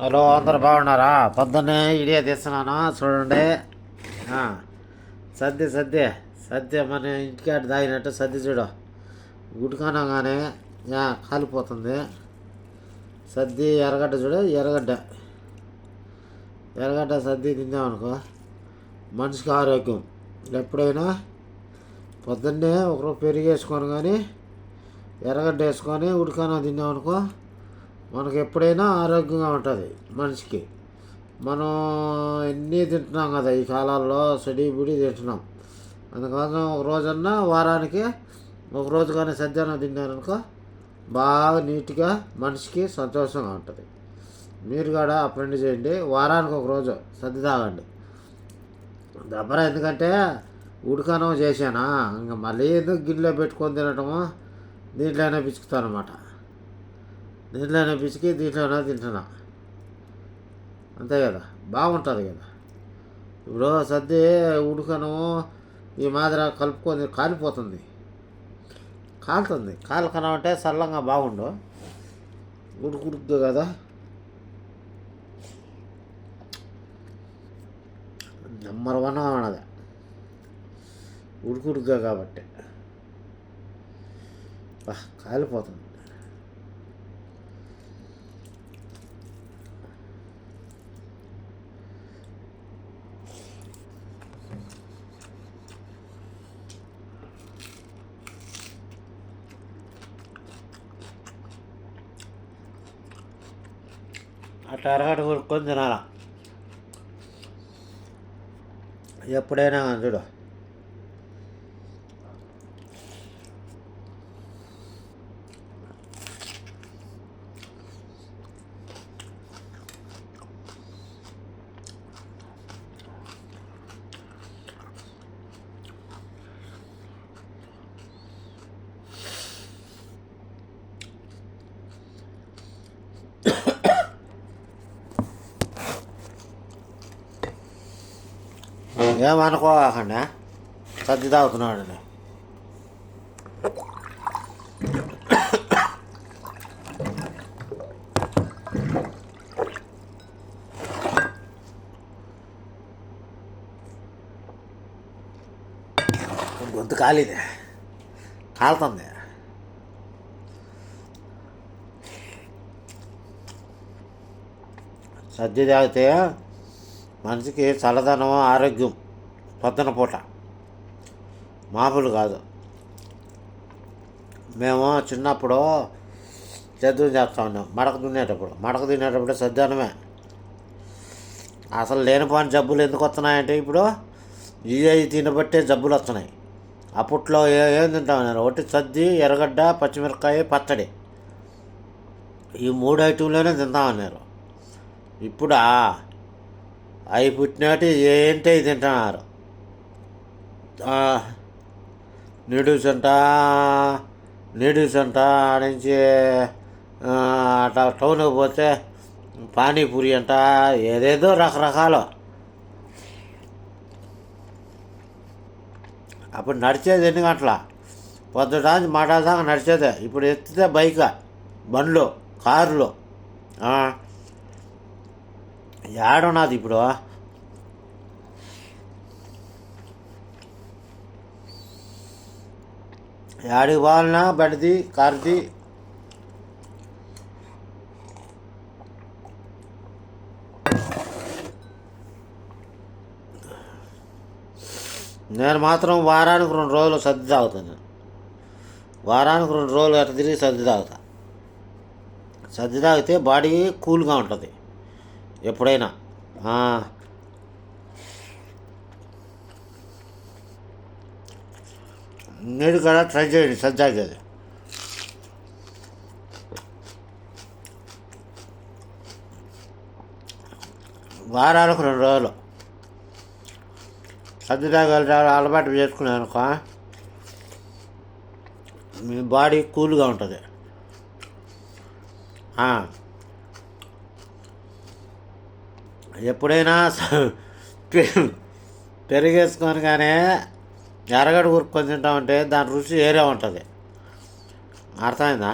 Hello, అందరు బాగున్నారా? పొద్దున్నే ఇడియా తీస్తున్నాను చూడండి. ఆ, సద్ది సద్ది సద్ది మన ఇంటికాడ దాగినట్టు సద్ది చూడు. గుడికానగానే కాలిపోతుంది. సద్ది ఎర్రగడ్డ చూడు, ఎర్రగడ్డ ఎర్రగడ్డ సద్ది తిందామనుకో మనిషికి ఆరోగ్యం. ఎప్పుడైనా పొద్దున్నే ఒకరోజు పెరిగి వేసుకొని కానీ ఎర్రగడ్డ వేసుకొని ఉడికానం తిన్నామనుకో మనకు ఎప్పుడైనా ఆరోగ్యంగా ఉంటుంది మనిషికి. మనం ఎన్ని తింటున్నాం కదా ఈ కాలాల్లో, సెడి బుడి తింటున్నాం. అందుకోసం ఒక రోజన్నా వారానికి ఒకరోజు కానీ సద్యానం తిన్నారనుకో బాగా నీట్గా మనిషికి సంతోషంగా ఉంటుంది. మీరు కూడా ఆ పని చేయండి. వారానికి ఒక రోజు సర్ది తాగండి. దబ్బరా, ఎందుకంటే ఉడికనం చేశానా ఇంకా మళ్ళీ ఎందుకు గిన్నెలో పెట్టుకొని తినటము, దీంట్లోనే పిసుకుతాను అనమాట. దీంట్లోనే పిసికి దీంట్లోనే తింటున్నా, అంతే కదా, బాగుంటుంది కదా. ఇప్పుడు సర్ది ఉడకను ఈ మాదిరి కలుపుకొని కాలిపోతుంది, కాలుతుంది. కాలకనం అంటే చల్లంగా బాగుండు, ఉడుకుడుకు కదా. నెంబర్ వన్ అన్నది ఉడుకుడుగ్గా కాబట్టి కాలిపోతుంది. అట్లా అరగట కొనుక్కొని తినాల ఎప్పుడైనా చూడు. ఏమనుకోకండి, సర్ది తాగుతున్నాడని. గొంతు కాలిదే, కాలుతుంది. సర్ది తాగితే మనిషికి చల్లదనం, ఆరోగ్యం. పొద్దున పూట మామూలు కాదు. మేము చిన్నప్పుడు చదువు చేస్తూ ఉన్నాం. మడక తినేటప్పుడు సద్దానమే. అసలు లేనిపోని జబ్బులు ఎందుకు వస్తున్నాయంటే ఇప్పుడు ఇవి తినబట్టే జబ్బులు వస్తున్నాయి. అప్పట్లో ఏం తింటామన్నారు? ఒకటి సద్ది, ఎర్రగడ్డ, పచ్చిమిరపకాయ, పచ్చడి, ఈ 3 ఐటెంలోనే తింటామన్నారు. ఇప్పుడు అవి పుట్టినట్టు ఏంటి తింటున్నారు. నూడిల్స్ అంట నుంచి అట్లా టౌన్కి పోతే పానీపూరి అంట, ఏదేదో రకరకాలు. అప్పుడు నడిచేది 8 గంటల పొద్దుటానికి మాట్లాడదాకా నడిచేదే. ఇప్పుడు ఎత్తితే బైక్, బండ్లు, కార్లు. ఏడున్నది ఇప్పుడు? యాడికి పోవాలన్నా బండిది, కారుది. నేను మాత్రం వారానికి 2 రోజులు సర్ది తాగుతాను. వారానికి 2 రోజులు అట్లా తిరిగి సర్ది తాగుతా. సర్ది తాగితే బాడీ కూల్గా ఉంటుంది ఎప్పుడైనా. మీరు కూడా ట్రై చేయండి సర్ది తాగేది. వారానికి 2 రోజులు సర్ది తాగలి అలవాటు చేసుకున్నానుకో మీ బాడీ కూల్గా ఉంటుంది. ఎప్పుడైనా పెరిగేసుకొని కానీ ఎర్రగడ్డ ఉరుక్కొని తింటామంటే దాని రుచి వేరే ఉంటుంది. అర్థమైందా?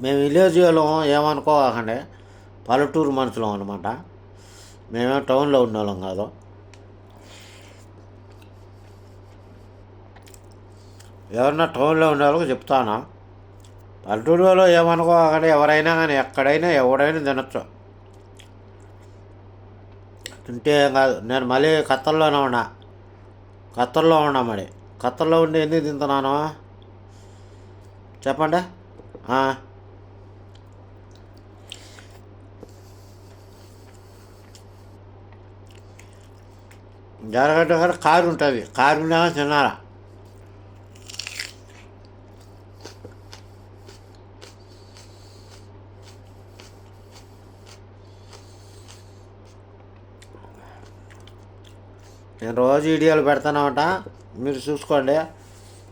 మేము విలేజ్ వాళ్ళం ఏమనుకోకండి, పల్లెటూరు మనుషులం అనమాట. మేమేం టౌన్లో ఉండేవాళ్ళం కాదు. ఎవరన్నా టౌన్లో ఉండే వాళ్ళకి చెప్తాను, పల్లెటూరులో ఏమనుకోకండి, ఎవరైనా కానీ ఎక్కడైనా ఎవడైనా తినచ్చు, తింటే ఏం కాదు. నేను మళ్ళీ ఖత్తర్లో ఉన్నా మరి. ఖత్తర్లో ఉండి ఎందుకు తింటున్నాను చెప్పండి. జరగడ్డ కాడ కారు ఉంటుంది, కారు ఉన్నా తినాలా. నేను రోజు వీడియోలు పెడతానమాట, మీరు చూసుకోండి.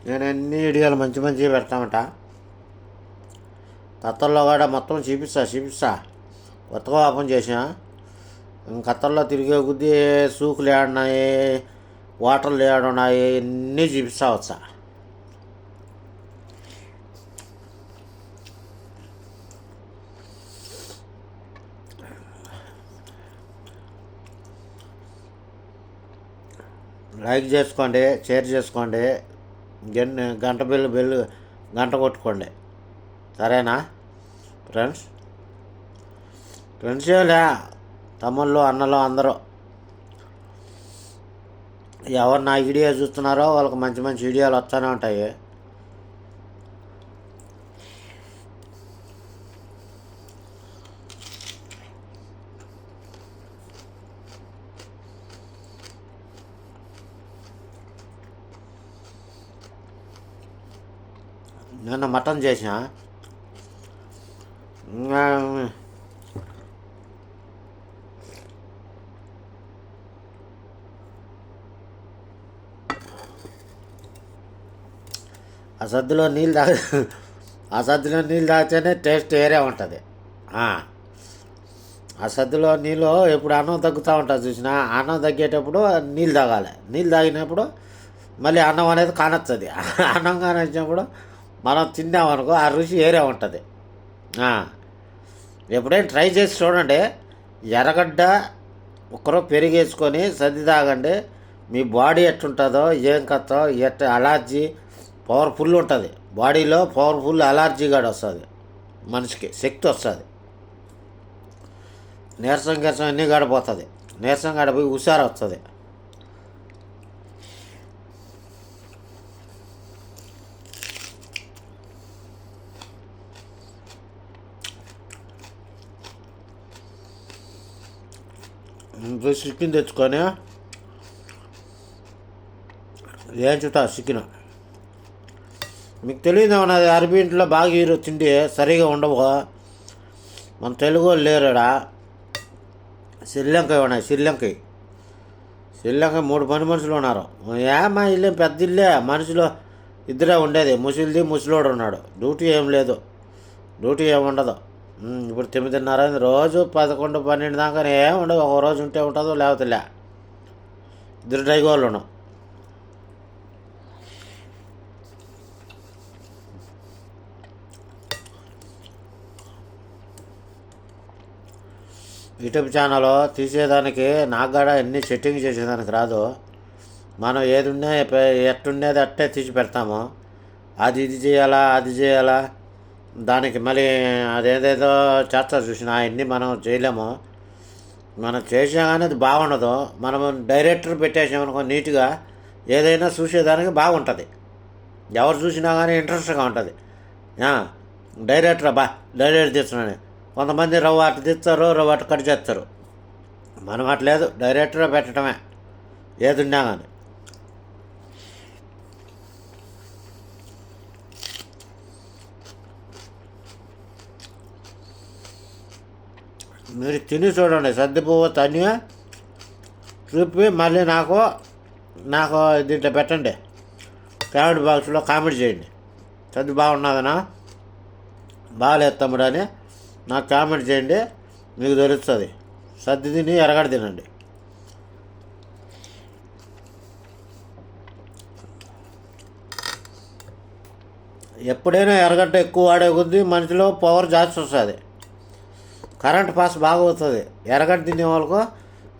నేను అన్ని వీడియోలు మంచి మంచిగా పెడతామట. ఖత్తర్లో కూడా మొత్తం చూపిస్తా. కొత్తగా ఓపెన్ చేసా. ఖత్తర్లో తిరిగే కొద్దీ సూకులు ఏడున్నాయి, వాటర్లు ఏడున్నాయి, అన్నీ చూపిస్తా వచ్చా. లైక్ చేసుకోండి, షేర్ చేసుకోండి, గంట కొట్టుకోండి. సరేనా ఫ్రెండ్స్? ఫ్రెండ్సేలే, తమ్ముళ్ళు అన్నలు అందరూ ఎవరు నా వీడియో చూస్తున్నారో వాళ్ళకి మంచి మంచి వీడియోలు వస్తూనే ఉంటాయి. నిన్న మటన్ చేసా. ఆ సద్దులో నీళ్ళు తాగితేనే టేస్ట్ వేరే ఉంటుంది. ఆ సద్దులో నీళ్ళు ఎప్పుడు అన్నం తగ్గుతూ ఉంటుంది చూసినా, అన్నం తగ్గేటప్పుడు నీళ్ళు తాగాలి. నీళ్ళు తాగినప్పుడు మళ్ళీ అన్నం అనేది కానొస్తుంది. అన్నం కానొచ్చినప్పుడు మనం తిన్నామనుకో ఆ రుచి వేరే ఉంటుంది. ఎప్పుడైనా ట్రై చేసి చూడండి. ఎర్రగడ్డ ఒక్కరో పెరిగేసుకొని సర్ది తాగండి. మీ బాడీ ఎట్టుంటుందో ఏం కథో అలర్జీ పవర్ఫుల్ ఉంటుంది. బాడీలో పవర్ఫుల్ అలర్జీ కూడా వస్తుంది, మనిషికి శక్తి వస్తుంది. నీరసం అన్నీ గడిపోతుంది. నీరసం గడిపోయి హుషారు వస్తుంది. చికెన్ తెచ్చుకొని ఏం చుట్టా చికెన్ మీకు తెలియదు ఉన్నది. అరబీ ఇంట్లో బాగా హీరో తిండి సరిగా ఉండవు. మన తెలుగు వాళ్ళు లేరుడా. శ్రీలంక ఉన్నాయి. శ్రీలంక 3 పని మనుషులు ఉన్నారు. మా ఇల్లు పెద్ద ఇల్లే, మనుషులు ఇద్దరే ఉండేది. ముసలోడు ఉన్నాడు. డ్యూటీ ఏం లేదు, డ్యూటీ ఏమి ఉండదు. ఇప్పుడు 9:30 రోజు 11, 12 దాకా ఏం ఉండదు. ఒక రోజు ఉంటే ఉంటుందో లేకపోతే లే. 2 డ్రైవర్లు ఉన్నాం. యూట్యూబ్ ఛానల్ తీసేదానికి నాకు కూడా ఎన్ని సెట్టింగ్ చేసేదానికి రాదు. మనం ఏది ఉన్నా ఎట్టుండేది అట్టే తీసి పెడతాము. ఇది చేయాలా దానికి మళ్ళీ అదేదేదో చేస్తారు చూసిన, అవన్నీ మనం చేయలేము. మనం చేసినా కానీ అది బాగుండదు. మనము డైరెక్టర్ పెట్టేసామనుకో నీట్గా ఏదైనా చూసేదానికి బాగుంటుంది. ఎవరు చూసినా కానీ ఇంట్రెస్ట్గా ఉంటుంది. డైరెక్టర్ తీస్తున్నాను. కొంతమంది రవ్వ అటు తీస్తారు, రవ్వ అటు కట్ చేస్తారు. మనం అట్లేదు, డైరెక్టర్ పెట్టడమే ఏదున్నా కానీ. మీరు తిని చూడండి. సర్దిపువ్వు తని చూపి మళ్ళీ నాకు దీంట్లో పెట్టండి. కామెంట్ బాక్స్లో కామెంట్ చేయండి. సర్ది బాగున్నదనా, బాగాలేదు తమ్ముడు అని నాకు కామెంట్ చేయండి. మీకు తెలుస్తుంది. సర్ది తిని ఎరగడ తినండి. ఎప్పుడైనా ఎర్రగడ్డ ఎక్కువ వాడే కొద్దీ మనిషిలో పవర్ జాస్తి వస్తుంది, కరెంట్ పాస్ బాగా అవుతుంది. ఎర్రగడ్డ తినే వాళ్ళకు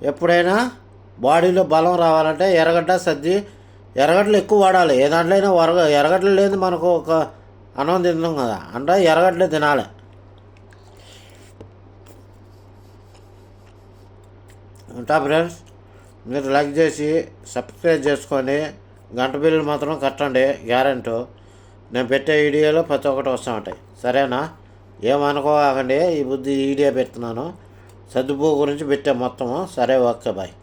ఎప్పుడైనా బాడీలో బలం రావాలంటే ఎర్రగడ్డ సజ్జి ఎర్రగడ్డలు ఎక్కువ వాడాలి. ఏ దాంట్లో అయినా ఎర్రగడ్డలు లేని మనకు ఒక అన్నం తింటాం కదా, అంటే ఎర్రగడ్డలే తినాలి. ఉంటా ఫ్రెండ్స్, మీరు లైక్ చేసి సబ్స్క్రైబ్ చేసుకొని గంట బిల్లులు మాత్రం కట్టండి, గ్యారెంటీ. నేను పెట్టే వీడియోలో ప్రతి ఒక్కటి వస్తూ ఉంటాయి, సరేనా? ఏమనుకోకండి, ఈ వీడియో పెడుతున్నాను సర్దుపో గురించి పెట్టే మొత్తము. సరే, ఓకే, బాయ్.